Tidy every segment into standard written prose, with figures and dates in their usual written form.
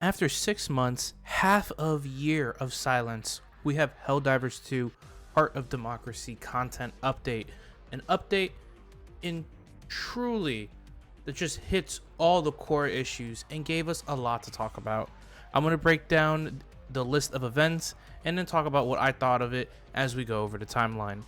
After 6 months, half of year of silence, we have Helldivers 2 Heart of Democracy content update. An update in truly that just hits all the core issues and gave us a lot to talk about. I'm going to break down the list of events and then talk about what I thought of it as we go over the timeline.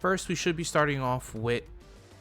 First, we should be starting off with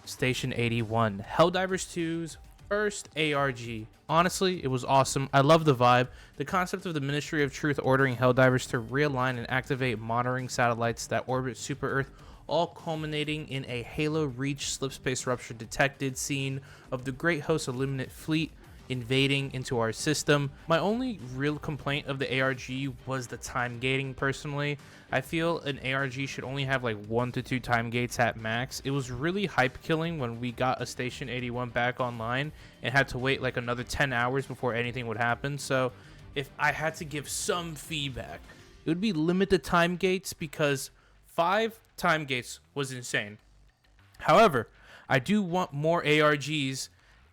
Station 81, Helldivers 2's first ARG. Honestly, it was awesome. I love the vibe. The concept of the Ministry of Truth ordering Helldivers to realign and activate monitoring satellites that orbit Super Earth, all culminating in a Halo Reach slipspace rupture detected scene of the Great Host Illuminate fleet invading into our system. My only real complaint of the ARG was the time gating. Personally, I feel an ARG should only have like 1 to 2 time gates at max. It was really hype killing when we got a Station 81 back online and had to wait like another 10 hours before anything would happen. So if I had to give some feedback, it would be limit the time gates, because 5 time gates was insane. However, I do want more ARGs.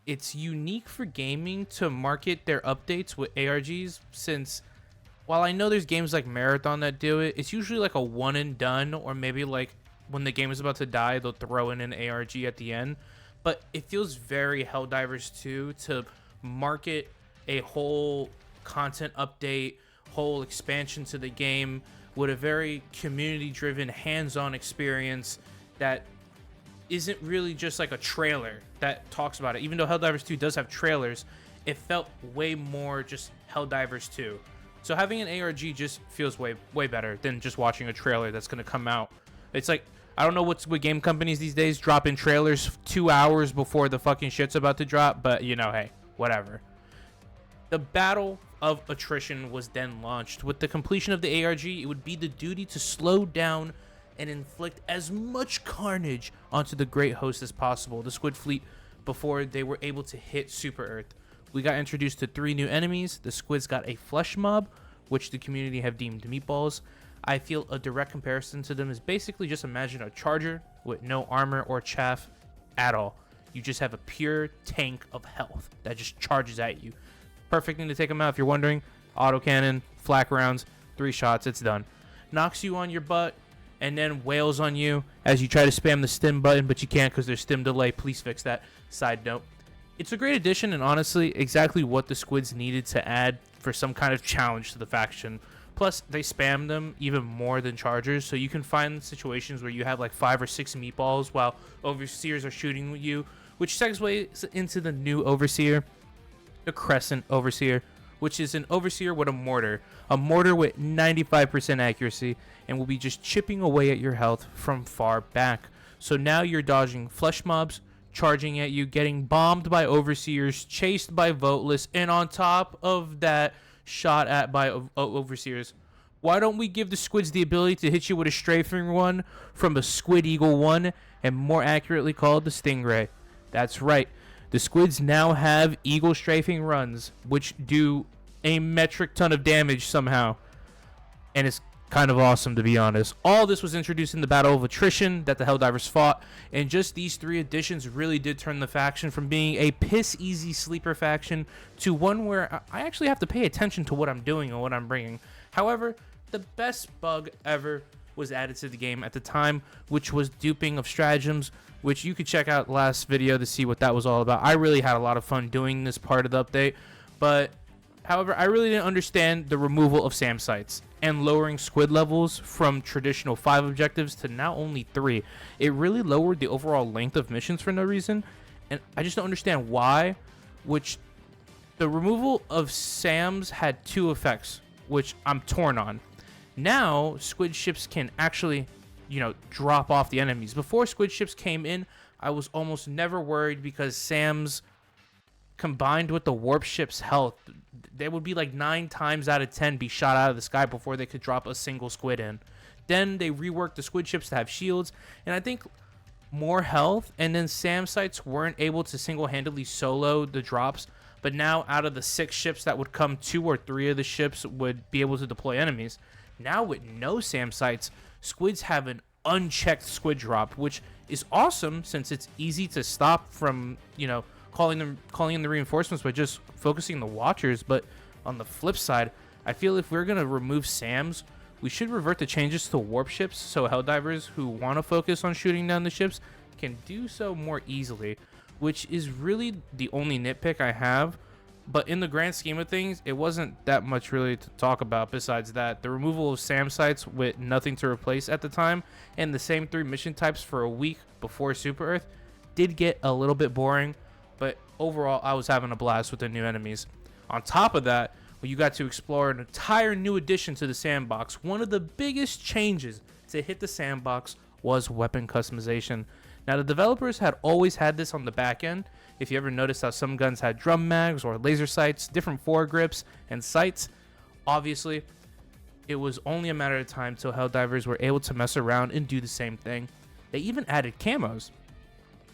It's unique for gaming to market their updates with ARGs, since while I know there's games like Marathon that do it, it's usually like a one and done, or maybe like when the game is about to die, they'll throw in an ARG at the end. But it feels very Helldivers 2 to market a whole content update, whole expansion to the game with a very community-driven, hands-on experience that isn't really just like a trailer that talks about it. Even though Helldivers 2 does have trailers, it felt way more just Helldivers 2. So having an ARG just feels way better than just watching a trailer that's going to come out. It's like, I don't know what's with game companies these days, dropping trailers 2 hours before the fucking shit's about to drop, but you know, hey, whatever. The Battle of Attrition was then launched. With the completion of the ARG, it would be the duty to slow down and inflict as much carnage onto the Great Host as possible, the Squid Fleet, before they were able to hit Super Earth. We got introduced to 3 new enemies. The Squids got a flesh mob, which the community have deemed meatballs. I feel a direct comparison to them is basically just imagine a charger with no armor or chaff at all. You just have a pure tank of health that just charges at you. Perfect thing to take them out if you're wondering. Autocannon, flak rounds, 3 shots, it's done. Knocks you on your butt and then wails on you as you try to spam the stim button, but you can't because there's stim delay. Please fix that. Side note. It's a great addition and honestly exactly what the Squids needed to add for some kind of challenge to the faction. Plus, they spam them even more than chargers, so you can find situations where you have like 5 or 6 meatballs while overseers are shooting you, which segues into the new overseer, the Crescent Overseer, which is an overseer with a mortar with 95% accuracy, and will be just chipping away at your health from far back. So now you're dodging flesh mobs, charging at you, getting bombed by overseers, chased by voteless, and on top of that, shot at by overseers. Why don't we give the Squids the ability to hit you with a strafing one from a Squid Eagle 1, and more accurately called the Stingray? That's right. The Squids now have Eagle strafing runs, which do a metric ton of damage somehow. And it's kind of awesome, to be honest. All this was introduced in the Battle of Attrition that the Helldivers fought, and just these 3 additions really did turn the faction from being a piss-easy sleeper faction to one where I actually have to pay attention to what I'm doing and what I'm bringing. However, the best bug ever was added to the game at the time, which was duping of stratagems, which you could check out last video to see what that was all about. I really had a lot of fun doing this part of the update, but however, I really didn't understand the removal of SAM sites and lowering squid levels from traditional 5 objectives to now only 3. It really lowered the overall length of missions for no reason, and I just don't understand why. Which the removal of SAMs had 2 effects, which I'm torn on. Now, squid ships can actually, drop off the enemies. Before squid ships came in, I was almost never worried because SAMs combined with the warp ship's health, they would be like 9 times out of 10 be shot out of the sky before they could drop a single squid in. Then they reworked the squid ships to have shields, and I think more health, and then SAM sites weren't able to single-handedly solo the drops, but now out of the 6 ships that would come, 2 or 3 of the ships would be able to deploy enemies. Now with no SAM sites, squids have an unchecked squid drop, which is awesome since it's easy to stop from, calling in the reinforcements by just focusing the watchers. But On the flip side, I feel if we're going to remove SAMs, we should revert the changes to warp ships so Helldivers who want to focus on shooting down the ships can do so more easily, which is really the only nitpick I have. But in the grand scheme of things, it wasn't that much really to talk about besides that. The removal of SAM sites with nothing to replace at the time and the same 3 mission types for a week before Super Earth did get a little bit boring, but overall I was having a blast with the new enemies. On top of that, you got to explore an entire new addition to the sandbox. One of the biggest changes to hit the sandbox was weapon customization. Now, the developers had always had this on the back end. If you ever noticed how some guns had drum mags or laser sights, different foregrips and sights, obviously it was only a matter of time till Helldivers were able to mess around and do the same thing. They even added camos.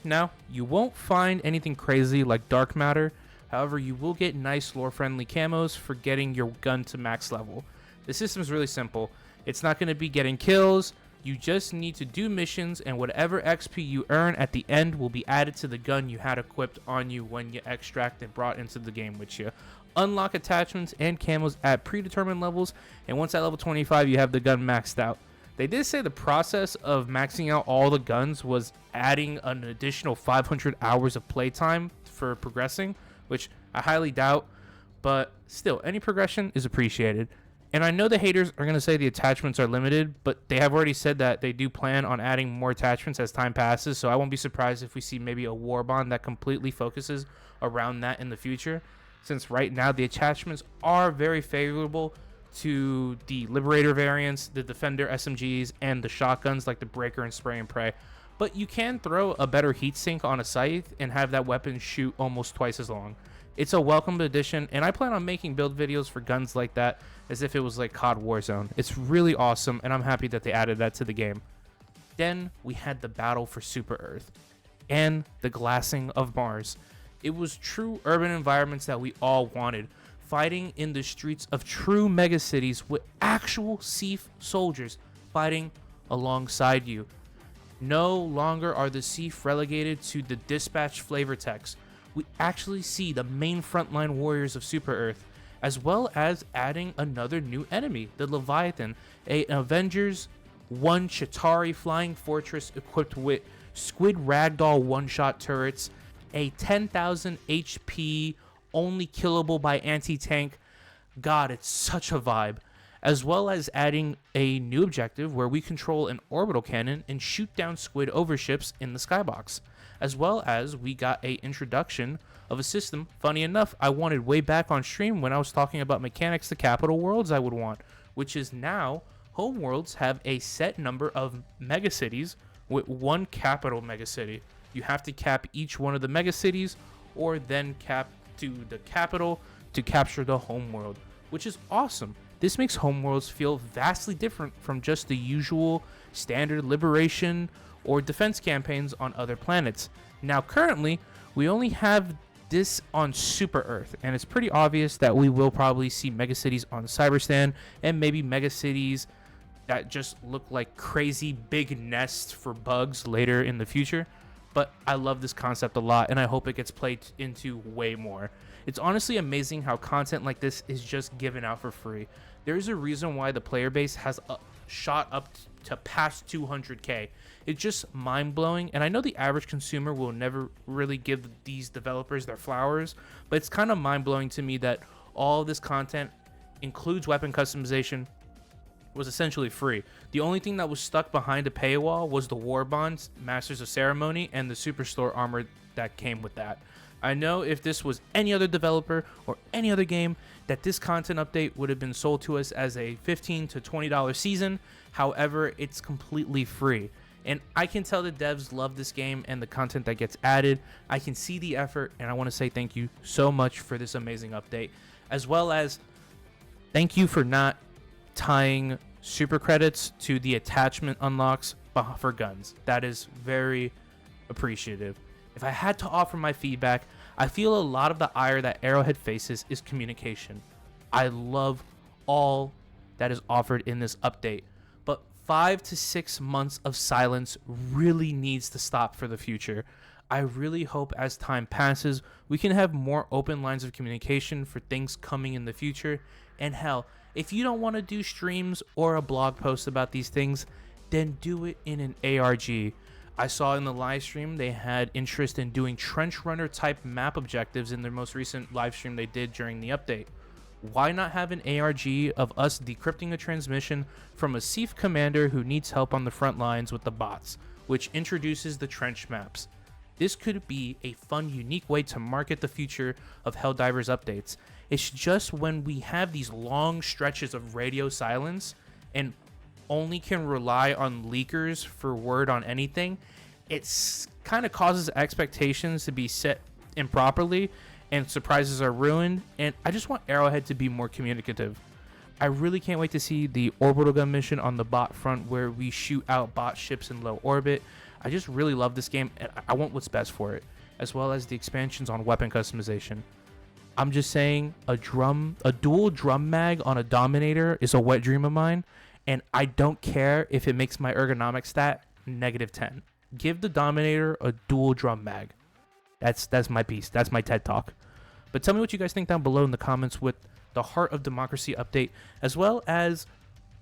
Now, you won't find anything crazy like dark matter. However, you will get nice lore-friendly camos for getting your gun to max level. The system is really simple. It's not going to be getting kills. You just need to do missions, and whatever XP you earn at the end will be added to the gun you had equipped on you when you extract and brought into the game with you. Unlock attachments and camos at predetermined levels, and once at level 25, you have the gun maxed out. They did say the process of maxing out all the guns was adding an additional 500 hours of playtime for progressing, which I highly doubt, but still, any progression is appreciated. And I know the haters are going to say the attachments are limited, but they have already said that they do plan on adding more attachments as time passes, so I won't be surprised if we see maybe a war bond that completely focuses around that in the future, since right now the attachments are very favorable to the Liberator variants, the Defender SMGs, and the shotguns like the Breaker and Spray and Pray. But you can throw a better heatsink on a scythe and have that weapon shoot almost twice as long. It's a welcome addition, and I plan on making build videos for guns like that as if it was like COD Warzone. It's really awesome, and I'm happy that they added that to the game. Then we had the battle for Super Earth and the glassing of Mars. It was true urban environments that we all wanted, fighting in the streets of true megacities with actual Seaf soldiers fighting alongside you. No longer are the Seaf relegated to the dispatch flavor text. We actually see the main frontline warriors of Super Earth, as well as adding another new enemy, the Leviathan, an Avengers 1 Chitauri flying fortress equipped with squid ragdoll one-shot turrets, a 10,000 HP, only killable by anti-tank. God, it's such a vibe. As well as adding a new objective where we control an orbital cannon and shoot down squid over ships in the skybox. As well as we got a introduction of a system, funny enough, I wanted way back on stream when I was talking about mechanics the capital worlds I would want, which is now home worlds have a set number of megacities with one capital megacity. You have to cap each one of the megacities or then cap to the capital to capture the home world, which is awesome. This makes homeworlds feel vastly different from just the usual standard liberation or defense campaigns on other planets. Now, currently, we only have this on Super Earth, and it's pretty obvious that we will probably see megacities on Cyberstan and maybe megacities that just look like crazy big nests for bugs later in the future. But I love this concept a lot, and I hope it gets played into way more. It's honestly amazing how content like this is just given out for free. There's a reason why the player base has shot up to past 200k. It's just mind-blowing, and I know the average consumer will never really give these developers their flowers, but it's kind of mind-blowing to me that all this content includes weapon customization, was essentially free. The only thing that was stuck behind a paywall was the War Bonds, Masters of Ceremony, and the Superstore armor that came with that. I know if this was any other developer or any other game, that this content update would have been sold to us as a $15 to $20 season. However, it's completely free. And I can tell the devs love this game and the content that gets added. I can see the effort, and I want to say thank you so much for this amazing update. As well as thank you for not tying super credits to the attachment unlocks for guns. That is very appreciative. If I had to offer my feedback, I feel a lot of the ire that Arrowhead faces is communication. I love all that is offered in this update, but 5 to 6 months of silence really needs to stop for the future. I really hope as time passes, we can have more open lines of communication for things coming in the future. And hell, if you don't want to do streams or a blog post about these things, then do it in an ARG. I saw in the live stream they had interest in doing trench runner type map objectives in their most recent live stream they did during the update. Why not have an ARG of us decrypting a transmission from a SEAF commander who needs help on the front lines with the bots, which introduces the trench maps? This could be a fun, unique way to market the future of Helldivers updates. It's just when we have these long stretches of radio silence and only can rely on leakers for word on anything, it's kind of causes expectations to be set improperly and surprises are ruined. And I just want Arrowhead to be more communicative. I really can't wait to see the orbital gun mission on the bot front where we shoot out bot ships in low orbit. I just really love this game and I want what's best for it, as well as the expansions on weapon customization. I'm just saying a dual drum mag on a Dominator is a wet dream of mine, and I don't care if it makes my ergonomic stat -10. Give the Dominator a dual drum mag. That's my piece. That's my TED Talk. But tell me what you guys think down below in the comments with the Heart of Democracy update, as well as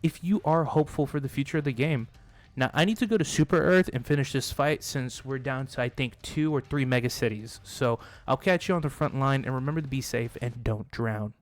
if you are hopeful for the future of the game. Now, I need to go to Super Earth and finish this fight since we're down to, I think, 2 or 3 mega cities. So I'll catch you on the front line, and remember to be safe and don't drown.